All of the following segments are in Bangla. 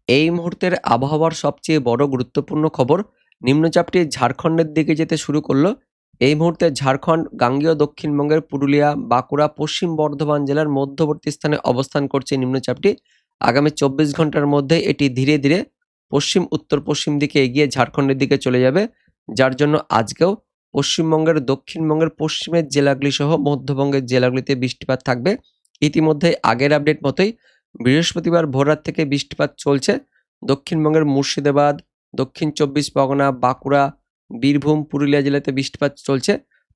এই মুহূর্তের আবহাওয়ার সবচেয়ে বড় গুরুত্বপূর্ণ খবর, নিম্নচাপটি ঝাড়খণ্ডের দিকে যেতে শুরু করলো। এই মুহূর্তে ঝাড়খণ্ড গাঙ্গেয় দক্ষিণবঙ্গের পুরুলিয়া, বাঁকুড়া, পশ্চিম বর্ধমান জেলার মধ্যবর্তী স্থানে অবস্থান করছে নিম্নচাপটি। আগামী ২৪ ঘন্টার মধ্যে এটি ধীরে ধীরে পশ্চিম উত্তর পশ্চিম দিকে এগিয়ে ঝাড়খণ্ডের দিকে চলে যাবে, যার জন্য আজকেও পশ্চিমবঙ্গের দক্ষিণবঙ্গের পশ্চিমের জেলাগুলি সহ মধ্যবঙ্গের জেলাগুলিতে বৃষ্টিপাত থাকবে। ইতিমধ্যে আগের আপডেট মতোই বৃহস্পতিবার ভোররাত থেকে বৃষ্টিপাত চলছে। দক্ষিণবঙ্গের মুর্শিদাবাদ, দক্ষিণ চব্বিশ পরগনা, বাঁকুড়া, বীরভূম, পুরুলিয়া জেলাতে বৃষ্টিপাত চলছে।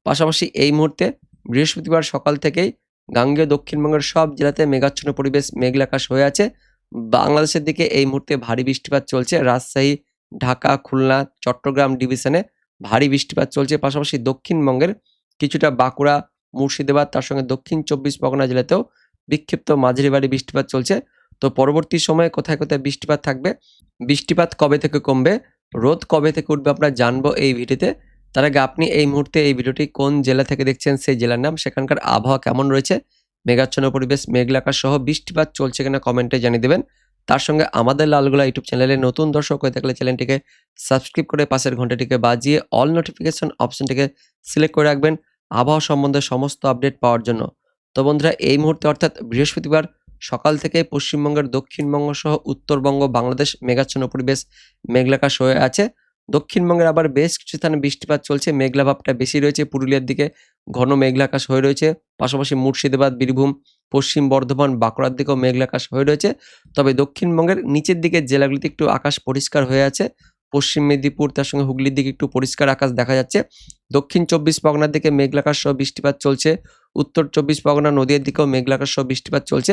পাশাপাশি এই মুহূর্তে বৃহস্পতিবার সকাল থেকেই গাঙ্গেয় দক্ষিণবঙ্গের সব জেলাতে মেঘাচ্ছন্ন পরিবেশ, মেঘলা আকাশ হয়ে আছে। বাংলাদেশের দিকে এই মুহূর্তে ভারী বৃষ্টিপাত চলছে। রাজশাহী, ঢাকা, খুলনা, চট্টগ্রাম ডিভিশনে ভারী বৃষ্টিপাত চলছে। পাশাপাশি দক্ষিণবঙ্গের কিছুটা বাঁকুড়া, মুর্শিদাবাদ, তার সঙ্গে দক্ষিণ চব্বিশ পরগনা জেলাতেও বিক্ষিপ্ত মাঝারি ভারী বৃষ্টিপাত চলছে। তো পরবর্তী সময়ে কোথায় কোথায় বৃষ্টিপাত থাকবে, বৃষ্টিপাত কবে থেকে কমবে, রোদ কবে থেকে উঠবে আমরা জানবো এই ভিডিওতে। তার আগে আপনি এই মুহূর্তে এই ভিডিওটি কোন জেলা থেকে দেখছেন, সেই জেলার নাম, সেখানকার আবহাওয়া কেমন রয়েছে, মেঘাচ্ছন্ন পরিবেশ, মেঘলা আকাশ সহ বৃষ্টিপাত চলছে কিনা কমেন্টে জানিয়ে দেবেন। তার সঙ্গে আমাদের লালগোলা ইউটিউব চ্যানেলে নতুন দর্শক হয়ে থাকলে চ্যানেলটিকে সাবস্ক্রাইব করে পাশের ঘন্টাটিকে বাজিয়ে অল নোটিফিকেশন অপশনটিকে সিলেক্ট করে রাখবেন আবহাওয়া সম্বন্ধে সমস্ত আপডেট পাওয়ার জন্য। তো বন্ধুরা, এই মুহূর্তে অর্থাৎ বৃহস্পতিবার সকাল থেকে পশ্চিমবঙ্গের দক্ষিণবঙ্গ সহ উত্তরবঙ্গ, বাংলাদেশ মেঘাচ্ছন্ন পরিবেশ, মেঘলা আকাশ হয়ে আছে। দক্ষিণবঙ্গের আবার বেশ কিছু স্থানে বৃষ্টিপাত চলছে। মেঘলা ভাবটা বেশি রয়েছে, পুরুলিয়ার দিকে ঘন মেঘলা আকাশ হয়ে রয়েছে। পাশাপাশি মুর্শিদাবাদ, বীরভূম, পশ্চিম বর্ধমান, বাঁকুড়ার দিকেও মেঘলা আকাশ হয়ে রয়েছে। তবে দক্ষিণবঙ্গের নিচের দিকের জেলাগুলিতে একটু আকাশ পরিষ্কার হয়ে আছে। পশ্চিম মেদিনীপুর, তার সঙ্গে হুগলির দিকে একটু পরিষ্কার আকাশ দেখা যাচ্ছে। দক্ষিণ চব্বিশ পরগনার দিকে মেঘলা আকাশ সহ বৃষ্টিপাত চলছে। উত্তর চব্বিশ পরগনা, নদীয়ার দিকেও মেঘলা আকাশ সহ বৃষ্টিপাত চলছে।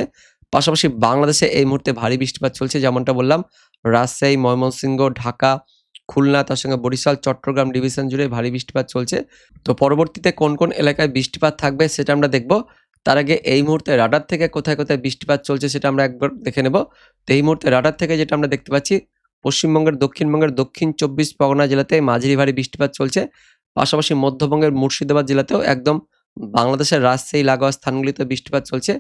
পাশাপাশি বাংলাদেশে এই মুহূর্তে ভারী বৃষ্টিপাত চলছে, যেমনটা বললাম। রাজশাহী, ময়মনসিংহ, ঢাকা, খুলনা, তার সঙ্গে বরিশাল, চট্টগ্রাম ডিভিশন জুড়ে ভারী বৃষ্টিপাত চলছে। তো পরবর্তীতে কোন কোন এলাকায় বৃষ্টিপাত থাকবে সেটা আমরা দেখব। তার আগে এই মুহূর্তে রাডার থেকে কোথায় কোথায় বৃষ্টিপাত চলছে সেটা আমরা একবার দেখে নেব। তো এই মুহূর্তে রাডার থেকে যেটা আমরা দেখতে পাচ্ছি, পশ্চিমবঙ্গের দক্ষিণবঙ্গের দক্ষিণ চব্বিশ পরগনা জেলাতে মাঝারি ভারী বৃষ্টিপাত চলছে। পাশাপাশি মধ্যবঙ্গের মুর্শিদাবাদ জেলাতেও একদম বাংলাদেশের রাজশাহী লাগোয়া স্থানগুলিতে বৃষ্টিপাত চলছে।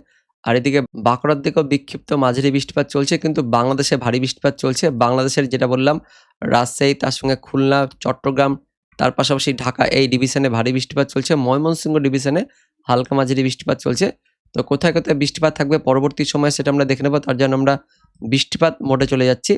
আর এদিকে বাঁকুড়ার দিকেও বিক্ষিপ্ত মাঝারি বৃষ্টিপাত চলছে, কিন্তু বাংলাদেশে ভারী বৃষ্টিপাত চলছে। বাংলাদেশের যেটা বললাম, রাজশাহী, তার সঙ্গে খুলনা, চট্টগ্রাম, তার পাশাপাশি ঢাকা, এই ডিভিশনে ভারী বৃষ্টিপাত চলছে। ময়মনসিংহ ডিভিশনে হালকা মাঝারি বৃষ্টিপাত চলছে। তো কোথায় কোথায় বৃষ্টিপাত থাকবে পরবর্তী সময়ে সেটা আমরা দেখে নেব। তার জন্য আমরা বৃষ্টিপাত মোডে চলে যাচ্ছি।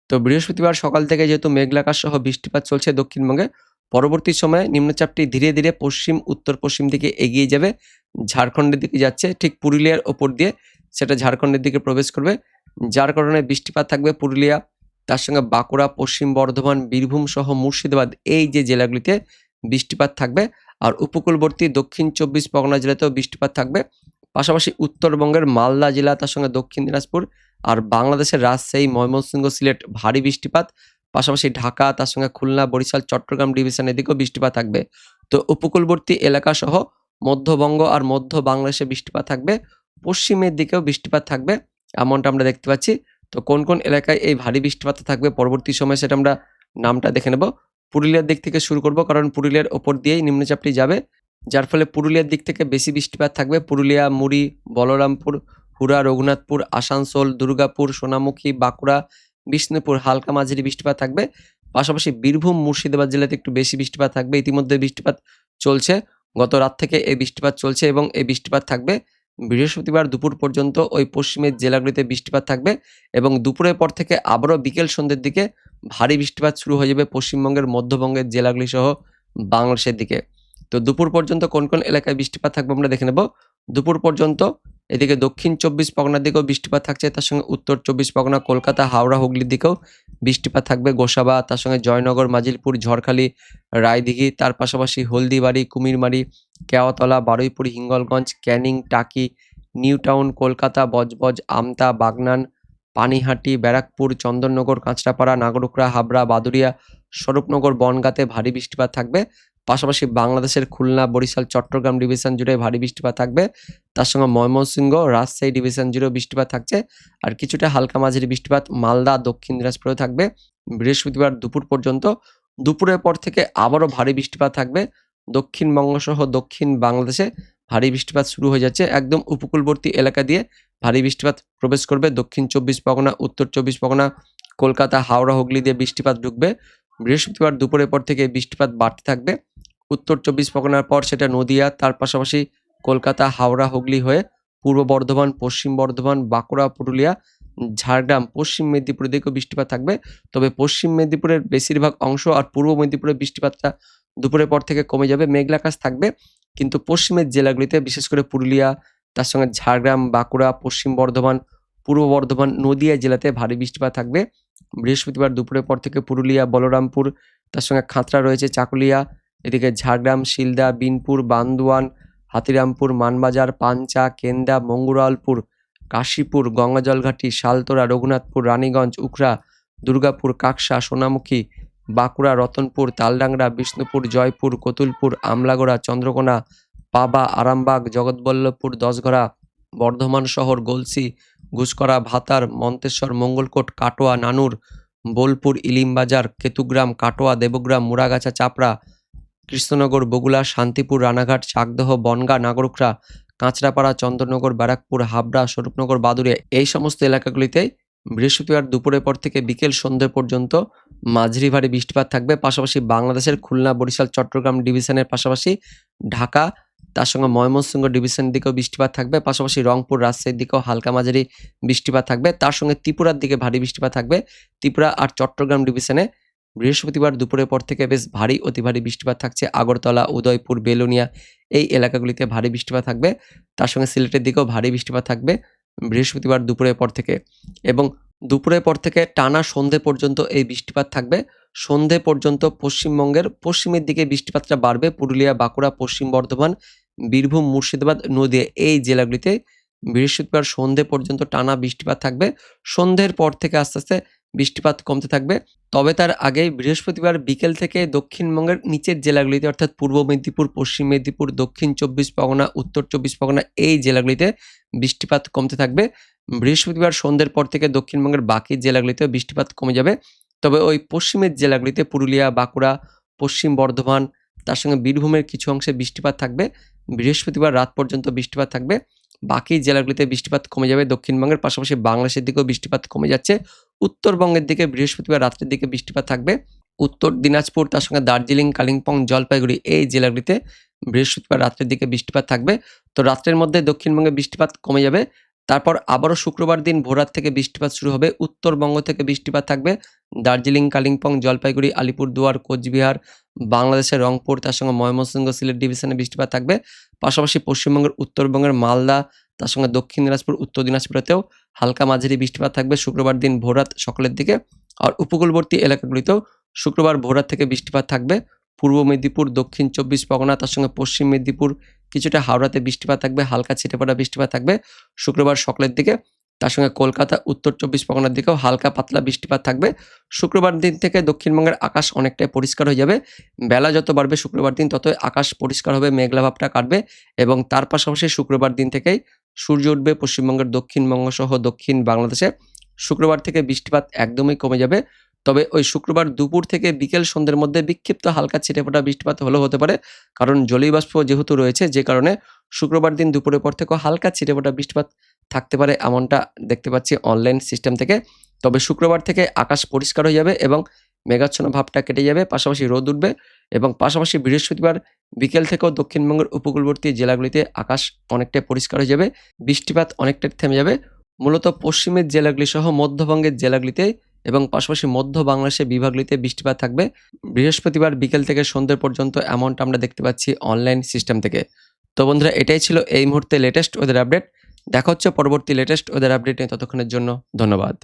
তো বৃহস্পতিবার সকাল থেকে যেহেতু মেঘলা আকাশ সহ বৃষ্টিপাত চলছে দক্ষিণবঙ্গে, পরবর্তী সময়ে নিম্নচাপটি ধীরে ধীরে পশ্চিম উত্তর পশ্চিম দিকে এগিয়ে যাবে, ঝাড়খণ্ডের দিকে যাচ্ছে। ঠিক পুরুলিয়ার ওপর দিয়ে সেটা ঝাড়খণ্ডের দিকে প্রবেশ করবে, যার কারণে বৃষ্টিপাত থাকবে পুরুলিয়া, তার সঙ্গে বাঁকুড়া, পশ্চিম বর্ধমান, বীরভূম সহ মুর্শিদাবাদ, এই যে জেলাগুলিতে বৃষ্টিপাত থাকবে। আর উপকূলবর্তী দক্ষিণ চব্বিশ পরগনা জেলাতেও বৃষ্টিপাত থাকবে। পাশাপাশি উত্তরবঙ্গের মালদা জেলা, তার সঙ্গে দক্ষিণ দিনাজপুর আর বাংলাদেশের রাজশাহী, ময়মনসিংহ, সিলেট ভারী বৃষ্টিপাত। পাশাপাশি ঢাকা, তার সঙ্গে খুলনা, বরিশাল, চট্টগ্রাম ডিভিশনের দিকেও বৃষ্টিপাত থাকবে। তো উপকূলবর্তী এলাকা সহ মধ্যবঙ্গ আর মধ্য বাংলাদেশে বৃষ্টিপাত থাকবে। পশ্চিমের দিকেও বৃষ্টিপাত থাকবে, এমনটা আমরা দেখতে পাচ্ছি। তো কোন কোন এলাকায় এই ভারী বৃষ্টিপাত থাকবে পরবর্তী সময়ে সেটা আমরা নামটা দেখে নেব। পুরুলিয়ার দিক থেকে শুরু করব, কারণ পুরুলিয়ার ওপর দিয়েই নিম্নচাপটি যাবে, যার ফলে পুরুলিয়ার দিক থেকে বেশি বৃষ্টিপাত থাকবে। পুরুলিয়া, মুড়ি, বলরামপুর, হুড়া, রঘুনাথপুর, আসানসোল, দুর্গাপুর, সোনামুখী, বাঁকুড়া, বিষ্ণুপুর হালকা মাঝারি বৃষ্টিপাত থাকবে। পাশাপাশি বীরভূম, মুর্শিদাবাদ জেলাতে একটু বেশি বৃষ্টিপাত থাকবে। ইতিমধ্যে বৃষ্টিপাত চলছে, গত রাত থেকে এই বৃষ্টিপাত চলছে এবং এই বৃষ্টিপাত থাকবে বৃহস্পতিবার দুপুর পর্যন্ত। ওই পশ্চিমের জেলাগুলিতে বৃষ্টিপাত থাকবে এবং দুপুরের পর থেকে আবারও বিকেল সন্ধ্যের দিকে ভারী বৃষ্টিপাত শুরু হয়ে যাবে পশ্চিমবঙ্গের মধ্যবঙ্গের জেলাগুলি সহ বাংলাদেশের দিকে। তো দুপুর পর্যন্ত কোন কোন এলাকায় বৃষ্টিপাত থাকবে আমরা দেখে নেব। দুপুর পর্যন্ত এদিকে দক্ষিণ চব্বিশ পরগনার দিকেও বৃষ্টিপাত থাকছে, তার সঙ্গে উত্তর চব্বিশ পরগনা, কলকাতা, হাওড়া, হুগলির দিকেও বৃষ্টিপাত থাকবে। গোসাবা, তার সঙ্গে জয়নগর, মাজিলপুর, ঝড়খালি, রায়দিঘি, তার পাশাপাশি হলদিবাড়ি, কুমিরমারি, কেওয়াতলা, বারুইপুর, হিঙ্গলগঞ্জ, ক্যানিং, টাকি, নিউ টাউন, কলকাতা, বজবজ, আমতা, বাগনান, পানিহাটি, ব্যারাকপুর, চন্দননগর, কাঁচরাপাড়া, নাগরুকরা, হাবড়া, বাদুরিয়া, স্বরূপনগর, বনগাঁতে ভারী বৃষ্টিপাত থাকবে। পাশাপাশি বাংলাদেশের খুলনা, বরিশাল, চট্টগ্রাম ডিভিশন জুড়ে ভারী বৃষ্টিপাত থাকবে। তার সঙ্গে ময়মনসিংহ, রাজশাহী ডিভিশন জুড়েও বৃষ্টিপাত থাকছে। আর কিছুটা হালকা মাঝারি বৃষ্টিপাত মালদা, দক্ষিণ দিনাজপুরেও থাকবে বৃহস্পতিবার দুপুর পর্যন্ত। দুপুরের পর থেকে আবারও ভারী বৃষ্টিপাত থাকবে দক্ষিণবঙ্গ সহ দক্ষিণ বাংলাদেশে। ভারী বৃষ্টিপাত শুরু হয়ে যাচ্ছে, একদম উপকূলবর্তী এলাকা দিয়ে ভারী বৃষ্টিপাত প্রবেশ করবে। দক্ষিণ চব্বিশ পরগনা, উত্তর চব্বিশ পরগনা, কলকাতা, হাওড়া, হুগলি দিয়ে বৃষ্টিপাত ঢুকবে। বৃহস্পতিবার দুপুরের পর থেকে বৃষ্টিপাত বাড়তে থাকবে। উত্তর 24 পরগনার পর সেটা নদিয়া, তার পাশাপাশি কলকাতা, হাওড়া, হুগলি হয়ে পূর্ব বর্ধমান, পশ্চিম বর্ধমান, বাঁকুড়া, পুরুলিয়া, ঝাড়গ্রাম, পশ্চিম মেদিনীপুরের দিকেও বৃষ্টিপাত থাকবে। তবে পশ্চিম মেদিনীপুরের বেশিরভাগ অংশ আর পূর্ব মেদিনীপুরের বৃষ্টিপাতটা দুপুরের পর থেকে কমে যাবে, মেঘলা আকাশ থাকবে। কিন্তু পশ্চিমের জেলাগুলিতে বিশেষ করে পুরুলিয়া, তার সঙ্গে ঝাড়গ্রাম, বাঁকুড়া, পশ্চিম বর্ধমান, পূর্ব বর্ধমান, নদিয়া জেলাতে ভারী বৃষ্টিপাত থাকবে। বৃহস্পতিবার দুপুরের পর থেকে পুরুলিয়া, বলরামপুর, তার সঙ্গে খাতড়া রয়েছে, চাকুলিয়া, এদিকে ঝাড়গ্রাম, শিলদা, বিনপুর, বান্দোয়ান, হাতিরামপুর, মানবাজার, পাঞ্চা, কেন্দা, মঙ্গুরালপুর, কাশীপুর, গঙ্গাজলঘাটি, শালতোরা, রঘুনাথপুর, রানীগঞ্জ, উখড়া, দুর্গাপুর, কাকসা, সোনামুখী, বাঁকুড়া, রতনপুর, তালডাংরা, বিষ্ণুপুর, জয়পুর, কতুলপুর, আমলাগোড়া, চন্দ্রকোনা, পাবা, আরামবাগ, জগৎবল্লভপুর, দশঘরা, বর্ধমান শহর, গলসি, ঘুষকরা, ভাতার, মন্তেশ্বর, মঙ্গলকোট, কাটোয়া, নানুর, বোলপুর, ইলিমবাজার, কেতুগ্রাম, কাটোয়া, দেবগ্রাম, মুড়াগাছা, চাপড়া, কৃষ্ণনগর, বগুলা, শান্তিপুর, রানাঘাট, চাকদহ, বনগাঁ, নাগরুখরা, কাঁচরাপাড়া, চন্দ্রনগর, ব্যারাকপুর, হাবড়া, স্বরূপনগর, বাদুড়িয়া এই সমস্ত এলাকাগুলিতে বৃহস্পতিবার দুপুরের পর থেকে বিকেল সন্ধ্যে পর্যন্ত মাঝারি ভারী বৃষ্টিপাত থাকবে। পাশাপাশি বাংলাদেশের খুলনা, বরিশাল, চট্টগ্রাম ডিভিশনের পাশাপাশি ঢাকা, তার সঙ্গে ময়মনসিংহ ডিভিশনের দিকেও বৃষ্টিপাত থাকবে। পাশাপাশি রংপুর, রাজশাহীর দিকেও হালকা মাঝারি বৃষ্টিপাত থাকবে। তার সঙ্গে ত্রিপুরার দিকে ভারী বৃষ্টিপাত থাকবে। ত্রিপুরা আর চট্টগ্রাম ডিভিশনে বৃহস্পতিবার দুপুরের পর থেকে বেশ ভারী অতি ভারী বৃষ্টিপাত থাকছে। আগরতলা, উদয়পুর, বেলোনিয়া এই এলাকাগুলিতে ভারী বৃষ্টিপাত থাকবে। তার সঙ্গে সিলেটের দিকেও ভারী বৃষ্টিপাত থাকবে বৃহস্পতিবার দুপুরের পর থেকে, এবং দুপুরের পর থেকে টানা সন্ধে পর্যন্ত এই বৃষ্টিপাত থাকবে। সন্ধে পর্যন্ত পশ্চিমবঙ্গের পশ্চিমের দিকে বৃষ্টিপাতটা বাড়বে। পুরুলিয়া, বাঁকুড়া, পশ্চিম বর্ধমান, বীরভূম, মুর্শিদাবাদ, নদিয়া এই জেলাগুলিতে বৃহস্পতিবার সন্ধে পর্যন্ত টানা বৃষ্টিপাত থাকবে। সন্ধ্যের পর থেকে আস্তে আস্তে বৃষ্টিপাত কমতে থাকবে। তবে তার আগেই বৃহস্পতিবার বিকেল থেকে দক্ষিণবঙ্গের নিচের জেলাগুলিতে অর্থাৎ পূর্ব মেদিনীপুর, পশ্চিম মেদিনীপুর, দক্ষিণ 24 পরগনা, উত্তর 24 পরগনা এই জেলাগুলিতে বৃষ্টিপাত কমতে থাকবে। বৃহস্পতিবার সন্ধ্যের পর থেকে দক্ষিণবঙ্গের বাকি জেলাগুলিতেও বৃষ্টিপাত কমে যাবে। তবে ওই পশ্চিমের জেলাগুলিতে পুরুলিয়া, বাঁকুড়া, পশ্চিম বর্ধমান, তার সঙ্গে বীরভূমের কিছু অংশে বৃষ্টিপাত থাকবে। বৃহস্পতিবার রাত পর্যন্ত বৃষ্টিপাত থাকবে। বাকি জেলাগুলিতে বৃষ্টিপাত কমে যাবে। দক্ষিণবঙ্গের পাশাপাশি বাংলাদেশের দিকেও বৃষ্টিপাত কমে যাচ্ছে। উত্তরবঙ্গের দিকে বৃহস্পতিবার রাত্রের দিকে বৃষ্টিপাত থাকবে। উত্তর দিনাজপুর, তার সঙ্গে দার্জিলিং, কালিম্পং, জলপাইগুড়ি এই জেলাগুলিতে বৃহস্পতিবার রাত্রের দিকে বৃষ্টিপাত থাকবে। তো রাত্রের মধ্যে দক্ষিণবঙ্গে বৃষ্টিপাত কমে যাবে। তারপর আবারও শুক্রবার দিন ভোররাত থেকে বৃষ্টিপাত শুরু হবে। উত্তরবঙ্গ থেকে বৃষ্টিপাত থাকবে। দার্জিলিং, কালিম্পং, জলপাইগুড়ি, আলিপুরদুয়ার, কোচবিহার, বাংলাদেশের রংপুর, তার সঙ্গে ময়মনসিংহ, সিলেট ডিভিশনে বৃষ্টিপাত থাকবে। পাশাপাশি পশ্চিমবঙ্গের উত্তরবঙ্গের মালদা, তার সঙ্গে দক্ষিণ দিনাজপুর, উত্তর দিনাজপুরেতেও হালকা মাঝারি বৃষ্টিপাত থাকবে শুক্রবার দিন ভোররাত সকালের দিকে। আর উপকূলবর্তী এলাকাগুলিতেও শুক্রবার ভোররাত থেকে বৃষ্টিপাত থাকবে। পূর্ব মেদিনীপুর, দক্ষিণ 24 পরগনা, তার সঙ্গে পশ্চিম মেদিনীপুর, কিছুটা হাওড়াতে বৃষ্টিপাত থাকবে, হালকা ছিটেফোঁটা বৃষ্টিপাত থাকবে শুক্রবার সকালের দিকে। তার সঙ্গে কলকাতা, উত্তর 24 পরগনার দিকেও হালকা পাতলা বৃষ্টিপাত থাকবে। শুক্রবার দিন থেকে দক্ষিণবঙ্গের আকাশ অনেকটাই পরিষ্কার হয়ে যাবে। বেলা যত বাড়বে শুক্রবার দিন ততই আকাশ পরিষ্কার হবে, মেঘলা ভাবটা কাটবে, এবং তার পাশাপাশি শুক্রবার দিন থেকেই সূর্য উঠবে পশ্চিমবঙ্গের দক্ষিণবঙ্গ সহ দক্ষিণ বাংলাদেশে। শুক্রবার থেকে বৃষ্টিপাত একদমই কমে যাবে। তবে ওই শুক্রবার দুপুর থেকে বিকেল সন্ধ্যের মধ্যে বিক্ষিপ্ত হালকা ছিটেফোঁটা বৃষ্টিপাত হলেও হতে পারে, কারণ জলীয় বাষ্প যেহেতু রয়েছে, যে কারণে শুক্রবার দিন দুপুরের পর থেকেও হালকা ছিটেফোঁটা বৃষ্টিপাত থাকতে পারে, এমনটা দেখতে পাচ্ছি অনলাইন সিস্টেম থেকে। তবে শুক্রবার থেকে আকাশ পরিষ্কার হয়ে যাবে এবং মেঘাচ্ছন্ন ভাবটা কেটে যাবে, পাশাপাশি রোদ উঠবে, এবং পাশাপাশি বৃহস্পতিবার বিকেল থেকেও দক্ষিণবঙ্গের উপকূলবর্তী জেলাগুলিতে আকাশ অনেকটাই পরিষ্কার হয়ে যাবে, বৃষ্টিপাত অনেকটাই থেমে যাবে। মূলত পশ্চিমের জেলাগুলি সহ মধ্যবঙ্গের জেলাগুলিতে এবং পাশাপাশি মধ্য বাংলাদেশের বিভাগগুলিতে বৃষ্টিপাত থাকবে বৃহস্পতিবার বিকেল থেকে সন্ধ্যে পর্যন্ত, এমনটা আমরা দেখতে পাচ্ছি অনলাইন সিস্টেম থেকে। তো বন্ধুরা, এটাই ছিল এই মুহূর্তে লেটেস্ট ওয়েদার আপডেট। দেখা হচ্ছে পরবর্তী লেটেস্ট ওয়েদার আপডেট নিয়ে, ততক্ষণের জন্য ধন্যবাদ।